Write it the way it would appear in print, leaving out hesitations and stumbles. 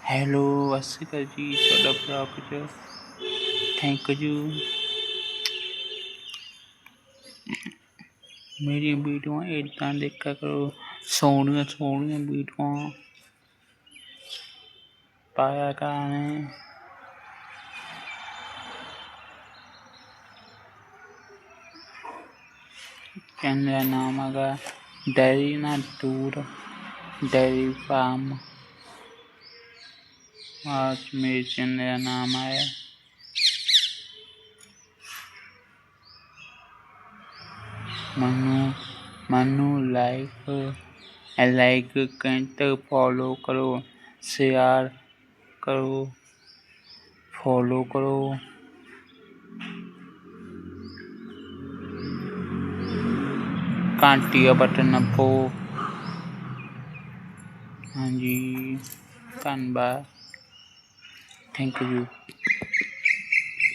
Hello ਸਤਿ ਸ਼੍ਰੀ ਅਕਾਲ ਜੀ। ਤੁਹਾਡਾ ਭਰਾ ਕੁਝ ਥੈਂਕ ਯੂ। ਮੇਰੀਆਂ ਵੀਡੀਓਆਂ ਇੱਦਾਂ ਦੇਖਿਆ ਕਰੋ, ਸੋਹਣੀਆਂ ਸੋਹਣੀਆਂ ਵੀਡੀਓਆਂ ਪਾਇਆ ਕਰਾਂਗੇ। ਚੈਨਲ ਦਾ ਨਾਮ ਹੈਗਾ ਡੈਰੀ ਨਾ ਟੂਰ ਡੈਰੀ ਫਾਰਮ। आज मेरे चैनल का नाम है मनु लाइक कमेंट फॉलो करो, शेयर करो, फॉलो करो। घंटी का बटन नपो। हाँ जी, धन्यवाद, थैंक यू।